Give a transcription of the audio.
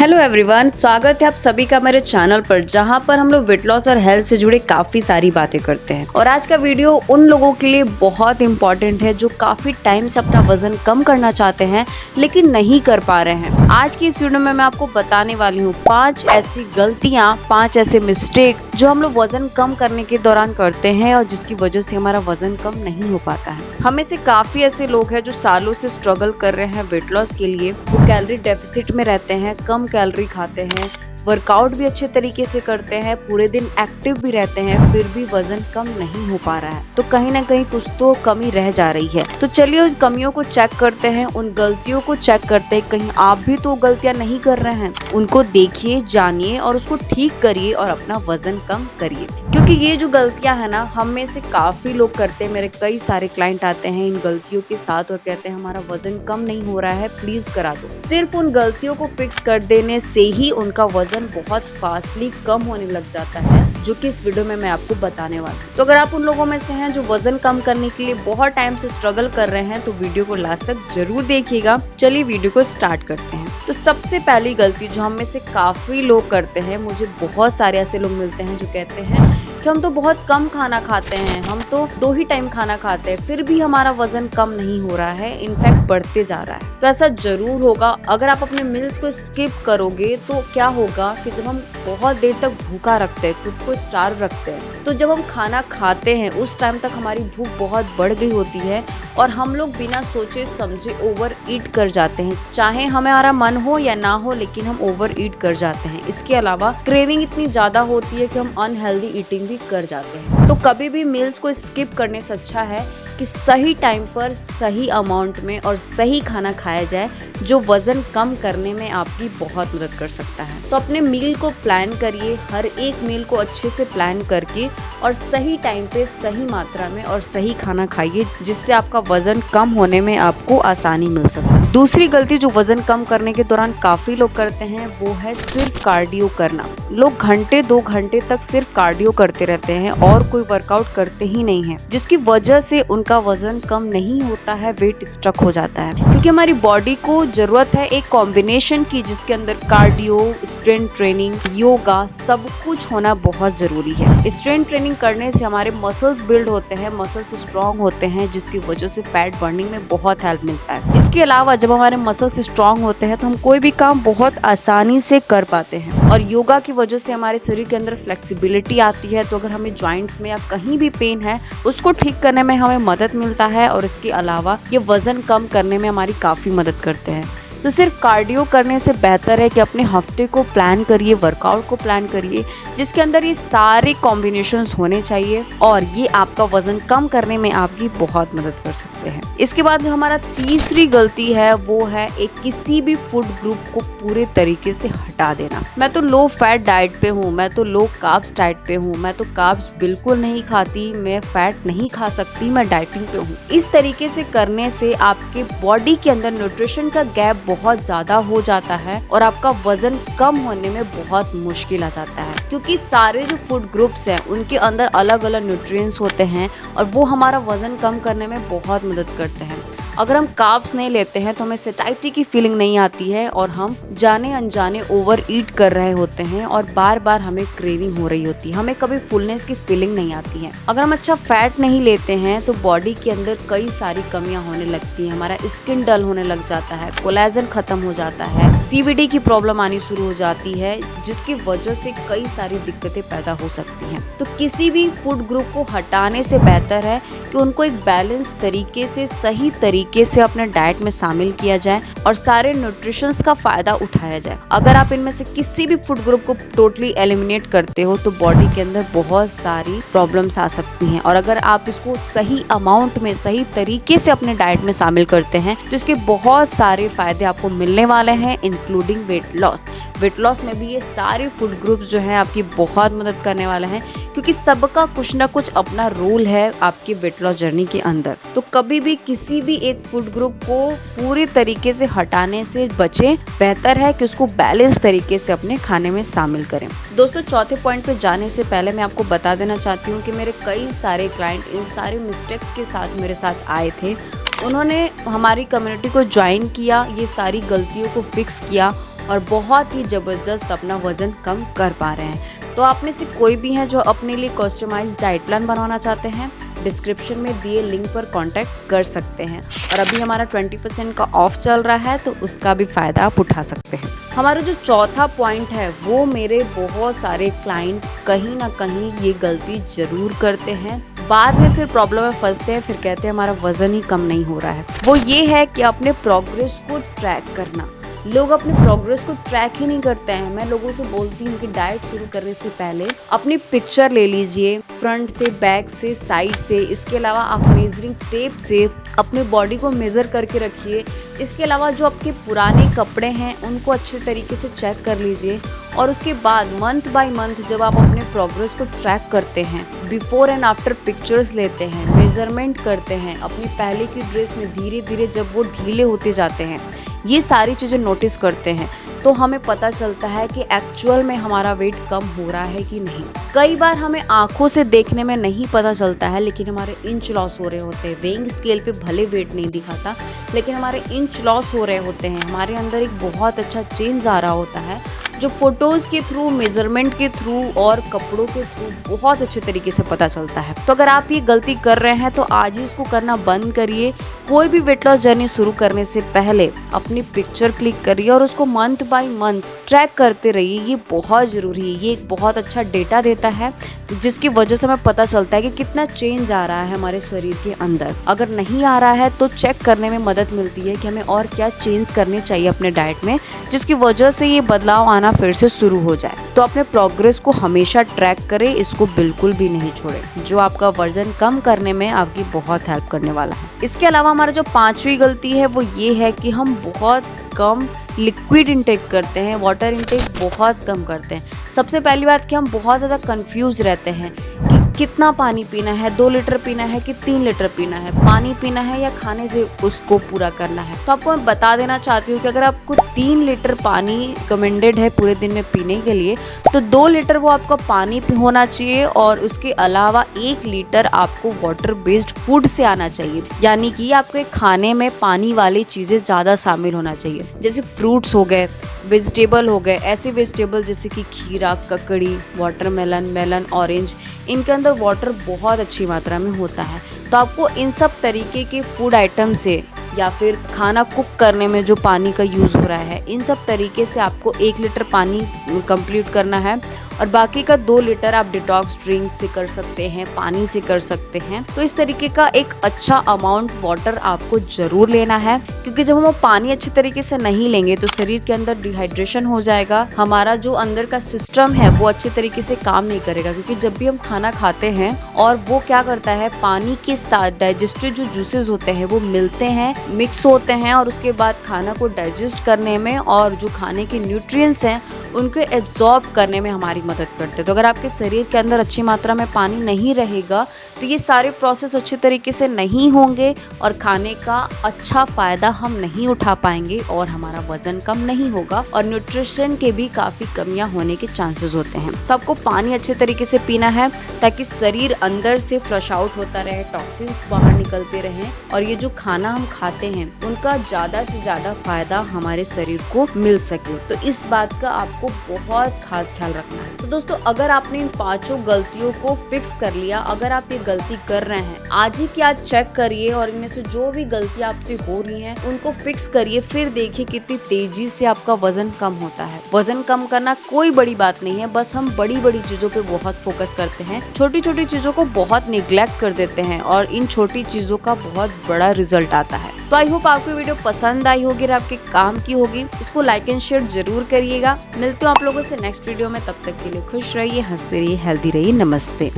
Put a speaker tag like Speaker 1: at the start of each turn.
Speaker 1: Hello everyone, स्वागत है आप सभी का मेरे चैनल पर, जहां पर हम लोग वेट लॉस और हेल्थ से जुड़े काफी सारी बातें करते हैं। और आज का वीडियो उन लोगों के लिए बहुत इंपॉर्टेंट है जो काफी टाइम से अपना वजन कम करना चाहते हैं लेकिन नहीं कर पा रहे हैं। आज की इस वीडियो में मैं आपको बताने वाली हूँ 5 ऐसी गलतियाँ, 5 ऐसे मिस्टेक जो हम लोग वजन कम करने के दौरान करते हैं और जिसकी वजह से हमारा वजन कम नहीं हो पाता है। हमें से काफी ऐसे लोग हैं जो सालों से स्ट्रगल कर रहे हैं वेट लॉस के लिए। वो कैलोरी डेफिसिट में रहते हैं, कम कैलोरी खाते हैं, वर्कआउट भी अच्छे तरीके से करते हैं, पूरे दिन एक्टिव भी रहते हैं, फिर भी वजन कम नहीं हो पा रहा है। तो कहीं ना कहीं कुछ तो कमी रह जा रही है। तो चलिए उन कमियों को चेक करते हैं, उन गलतियों को चेक करते हैं। कहीं आप भी तो गलतियां नहीं कर रहे हैं, उनको देखिए, जानिए और उसको ठीक करिए और अपना वजन कम करिए। क्योंकि ये जो गलतियां है ना, हम में से काफी लोग करते हैं। मेरे कई सारे क्लाइंट आते हैं इन गलतियों के साथ और कहते हैं हमारा वजन कम नहीं हो रहा है, प्लीज करा दो। सिर्फ उन गलतियों को फिक्स कर देने से ही उनका वजन बहुत फास्टली कम होने लग जाता है, जो कि इस वीडियो में मैं आपको बताने वाली हूँ। तो अगर आप उन लोगों में से हैं जो वजन कम करने के लिए बहुत टाइम से स्ट्रगल कर रहे हैं तो वीडियो को लास्ट तक जरूर देखिएगा। चलिए वीडियो को स्टार्ट करते हैं। तो सबसे पहली गलती जो हम में से काफी लोग करते हैं, मुझे बहुत सारे ऐसे लोग मिलते हैं जो कहते हैं कि हम तो बहुत कम खाना खाते हैं, हम तो 2 ही टाइम खाना खाते हैं, फिर भी हमारा वजन कम नहीं हो रहा है, इनफैक्ट बढ़ते जा रहा है। तो ऐसा जरूर होगा। अगर आप अपने मील्स को स्किप करोगे तो क्या होगा कि जब हम बहुत देर तक भूखा रखते हैं, खुद को स्टार्व रखते हैं, तो जब हम खाना खाते हैं उस टाइम तक हमारी भूख बहुत बढ़ गई होती है और हम लोग बिना सोचे समझे ओवर ईट कर जाते हैं। चाहे हमारा मन हो या ना हो, लेकिन हम ओवर ईट कर जाते हैं। इसके अलावा क्रेविंग इतनी ज्यादा होती है कि हम अनहेल्दी ईटिंग भी कर जाते हैं। तो कभी भी मील्स को स्किप करने से अच्छा है कि सही टाइम पर, सही अमाउंट में और सही खाना खाया जाए, जो वजन कम करने में आपकी बहुत मदद कर सकता है। तो अपने मील को प्लान करिए, हर एक मील को अच्छे से प्लान करके और सही टाइम पे, सही मात्रा में और सही खाना खाइए, जिससे आपका वजन कम होने में आपको आसानी मिल सके। दूसरी गलती जो वजन कम करने के दौरान काफी लोग करते हैं वो है सिर्फ कार्डियो करना। लोग घंटे 2 घंटे तक सिर्फ कार्डियो करते रहते हैं और कोई वर्कआउट करते ही नहीं है, जिसकी वजह से उनका वजन कम नहीं होता है, वेट स्ट्रक हो जाता है। क्योंकि हमारी बॉडी को जरूरत है एक कॉम्बिनेशन की, जिसके अंदर कार्डियो, स्ट्रेंथ ट्रेनिंग, योगा, सब कुछ होना बहुत जरूरी है। स्ट्रेंथ ट्रेनिंग करने से हमारे मसल्स बिल्ड होते हैं, मसल्स स्ट्रॉन्ग होते हैं, जिसकी वजह से फैट बर्निंग में बहुत हेल्प मिलता है। इसके अलावा जब हमारे मसल्स स्ट्रॉन्ग होते हैं तो हम कोई भी काम बहुत आसानी से कर पाते हैं। और योगा की वजह से हमारे शरीर के अंदर फ्लेक्सिबिलिटी आती है। तो अगर हमें जॉइंट्स में या कहीं भी पेन है, उसको ठीक करने में हमें मदद मिलता है। और इसके अलावा ये वजन कम करने में हमारी काफी मदद करते हैं। तो सिर्फ कार्डियो करने से बेहतर है कि अपने हफ्ते को प्लान करिए, वर्कआउट को प्लान करिए, जिसके अंदर ये सारे कॉम्बिनेशंस होने चाहिए और ये आपका वजन कम करने में आपकी बहुत मदद कर सकते हैं। इसके बाद जो हमारा तीसरी गलती है वो है एक किसी भी फूड ग्रुप को पूरे तरीके से हटा देना। मैं तो लो फैट डाइट पे हूँ, मैं तो लो कार्ब्स डाइट पे हूँ, मैं तो कार्ब्स बिल्कुल नहीं खाती, मैं फैट नहीं खा सकती, मैं डाइटिंग पे हूँ। इस तरीके से करने से आपके बॉडी के अंदर न्यूट्रिशन का गैप बहुत ज्यादा हो जाता है और आपका वजन कम होने में बहुत मुश्किल आ जाता है। क्योंकि सारे जो फूड ग्रुप्स हैं उनके अंदर अलग अलग न्यूट्रिएंट्स होते हैं और वो हमारा वजन कम करने में बहुत मदद करते हैं। अगर हम कार्ब्स नहीं लेते हैं तो हमें सैटिस्फैक्शन की फीलिंग नहीं आती है और हम जाने अनजाने ओवर ईट कर रहे होते हैं और बार बार हमें क्रेविंग हो रही होती है, हमें कभी फुलनेस की फीलिंग नहीं आती है। अगर हम अच्छा फैट नहीं लेते हैं तो बॉडी के अंदर कई सारी कमियां होने लगती हैं, हमारा स्किन डल होने लग जाता है, कोलेजन खत्म हो जाता है, CVD की प्रॉब्लम आनी शुरू हो जाती है, जिसकी वजह से कई सारी दिक्कतें पैदा हो सकती हैं। तो किसी भी फूड ग्रुप को हटाने से बेहतर है कि उनको एक बैलेंस तरीके से, सही तरीके से अपने डाइट में शामिल किया जाए और सारे न्यूट्रिशंस का फायदा उठाया जाए। अगर आप इनमें से किसी भी फूड ग्रुप को टोटली एलिमिनेट करते हो तो बॉडी के अंदर बहुत सारी प्रॉब्लम्स आ सकती हैं। और अगर आप इसको सही अमाउंट में, सही तरीके से अपने डाइट में शामिल करते हैं तो इसके बहुत सारे फायदे आपको मिलने वाले हैं, including weight loss. Weight loss में भी ये सारे फूड ग्रुप्स जो हैं आपकी बहुत मदद करने वाले हैं, क्योंकि सबका कुछ ना कुछ अपना रोल है आपकी वेट लॉस जर्नी के अंदर। तो कभी भी किसी भी एक फूड ग्रुप को पूरी तरीके से हटाने से बचें, बेहतर है कि उसको बैलेंस तरीके से अपने खाने में शामिल करें। दोस्तों, चौथे पॉइंट पे जाने से पहले मैं आपको बता देना चाहती हूँ कि मेरे कई सारे क्लाइंट इन सारे मिस्टेक्स के साथ मेरे साथ आए थे। उन्होंने हमारी कम्युनिटी को ज्वाइन किया, ये सारी गलतियों को फिक्स किया और बहुत ही ज़बरदस्त अपना वज़न कम कर पा रहे हैं। तो आप में से कोई भी हैं जो अपने लिए कस्टमाइज्ड डाइट प्लान बनवाना चाहते हैं, डिस्क्रिप्शन में दिए लिंक पर कांटेक्ट कर सकते हैं। और अभी हमारा 20% का ऑफ चल रहा है, तो उसका भी फ़ायदा आप उठा सकते हैं। हमारा जो चौथा पॉइंट है वो मेरे बहुत सारे क्लाइंट कहीं ना कहीं ये गलती ज़रूर करते हैं, बाद में फिर प्रॉब्लम में फंसते हैं, फिर कहते हैं हमारा वज़न ही कम नहीं हो रहा है। वो ये है कि अपने प्रोग्रेस को ट्रैक करना। लोग अपने प्रोग्रेस को ट्रैक ही नहीं करते हैं। मैं लोगों से बोलती हूँ कि डाइट शुरू करने से पहले अपनी पिक्चर ले लीजिए, फ्रंट से, बैक से, साइड से। इसके अलावा आप मेजरिंग टेप से अपने बॉडी को मेज़र करके रखिए। इसके अलावा जो आपके पुराने कपड़े हैं उनको अच्छे तरीके से चेक कर लीजिए। और उसके बाद मंथ बाय मंथ जब आप अपने प्रोग्रेस को ट्रैक करते हैं, बिफोर एंड आफ्टर पिक्चर्स लेते हैं, मेजरमेंट करते हैं, अपनी पहले की ड्रेस में धीरे धीरे जब वो ढीले होते जाते हैं, ये सारी चीज़ें नोटिस करते हैं, तो हमें पता चलता है कि एक्चुअल में हमारा वेट कम हो रहा है कि नहीं। कई बार हमें आंखों से देखने में नहीं पता चलता है, लेकिन हमारे इंच लॉस हो रहे होते हैं। वेइंग स्केल पे भले वेट नहीं दिखाता, लेकिन हमारे इंच लॉस हो रहे होते हैं। हमारे अंदर एक बहुत अच्छा चेंज आ रहा होता है, जो फोटोज़ के थ्रू, मेजरमेंट के थ्रू और कपड़ों के थ्रू बहुत अच्छे तरीके से पता चलता है। तो अगर आप ये गलती कर रहे हैं तो आज ही इसको करना बंद करिए। कोई भी वेट लॉस जर्नी शुरू करने से पहले अपनी पिक्चर क्लिक करिए और उसको मंथ बाय मंथ ट्रैक करते रहिए। ये बहुत ज़रूरी है। ये एक बहुत अच्छा डेटा देता है, जिसकी वजह से हमें पता चलता है कि कितना चेंज आ रहा है हमारे शरीर के अंदर। अगर नहीं आ रहा है तो चेक करने में मदद मिलती है कि हमें और क्या चेंज करने चाहिए अपने डाइट में, जिसकी वजह से ये बदलाव आना फिर से शुरू हो जाए। तो अपने प्रोग्रेस को हमेशा ट्रैक करें, इसको बिल्कुल भी नहीं छोड़ें, जो आपका वजन कम करने में आपकी बहुत हेल्प करने वाला है। इसके अलावा हमारा जो पांचवी गलती है वो ये है कि हम बहुत कम लिक्विड इंटेक करते हैं, वाटर इंटेक बहुत कम करते हैं। सबसे पहली बात कि हम बहुत ज़्यादा कंफ्यूज रहते हैं कि कितना पानी पीना है, 2 लीटर पीना है कि 3 लीटर पीना है, पानी पीना है या खाने से उसको पूरा करना है। तो आपको मैं बता देना चाहती हूँ कि अगर आपको 3 लीटर पानी रिकमेंडेड है पूरे दिन में पीने के लिए, तो 2 लीटर वो आपका पानी होना चाहिए और उसके अलावा 1 लीटर आपको वाटर बेस्ड फूड से आना चाहिए। यानी कि आपके खाने में पानी वाली चीज़ें ज़्यादा शामिल होना चाहिए, जैसे फ्रूट्स हो गए, वेजिटेबल हो गए। ऐसे वेजिटेबल जैसे कि खीरा, ककड़ी, वाटरमेलन, मेलन, ऑरेंज, इनके अंदर वाटर बहुत अच्छी मात्रा में होता है। तो आपको इन सब तरीके के फूड आइटम से या फिर खाना कुक करने में जो पानी का यूज़ हो रहा है, इन सब तरीके से आपको 1 लीटर पानी कंप्लीट करना है और बाकी का 2 लीटर आप डिटॉक्स ड्रिंक से कर सकते हैं, पानी से कर सकते हैं। तो इस तरीके का एक अच्छा अमाउंट वाटर आपको ज़रूर लेना है, क्योंकि जब हम वो पानी अच्छे तरीके से नहीं लेंगे तो शरीर के अंदर डिहाइड्रेशन हो जाएगा। हमारा जो अंदर का सिस्टम है वो अच्छे तरीके से काम नहीं करेगा, क्योंकि जब भी हम खाना खाते हैं और वो क्या करता है, पानी के साथ डाइजेस्टिव जो जूसेस होते हैं वो मिलते हैं, मिक्स होते हैं और उसके बाद खाना को डाइजेस्ट करने में और जो खाने के न्यूट्रिएंट्स हैं उनको एब्जॉर्ब करने में हमारी मदद करते हैं। तो अगर आपके शरीर के अंदर अच्छी मात्रा में पानी नहीं रहेगा तो ये सारे प्रोसेस अच्छे तरीके से नहीं होंगे और खाने का अच्छा फ़ायदा हम नहीं उठा पाएंगे और हमारा वज़न कम नहीं होगा और न्यूट्रिशन के भी काफ़ी कमियां होने के चांसेस होते हैं। तो आपको पानी अच्छे तरीके से पीना है ताकि शरीर अंदर से फ्लश आउट होता रहे, टॉक्सिन्स बाहर निकलते रहें और ये जो खाना हम खाते हैं उनका ज़्यादा से ज़्यादा फ़ायदा हमारे शरीर को मिल सके। तो इस बात का आपको बहुत खास ख्याल रखना है। तो दोस्तों, अगर आपने इन 5 गलतियों को फिक्स कर लिया, अगर आप ये गलती कर रहे हैं, आज ही क्या चेक करिए और इनमें से जो भी गलतियां आपसे हो रही हैं उनको फिक्स करिए, फिर देखिए कितनी तेजी से आपका वजन कम होता है। वजन कम करना कोई बड़ी बात नहीं है, बस हम बड़ी बड़ी चीजों पे बहुत फोकस करते हैं, छोटी छोटी चीजों को बहुत निग्लेक्ट कर देते हैं और इन छोटी चीजों का बहुत बड़ा रिजल्ट आता है। तो आई होप आपको वीडियो पसंद आई होगी और आपके काम की होगी। इसको लाइक एंड शेयर जरूर करिएगा। मिलते हो आप लोगों से नेक्स्ट वीडियो में, तब तक के लिए खुश रहिए, हंसते रहिए, हेल्दी रहिए। नमस्ते।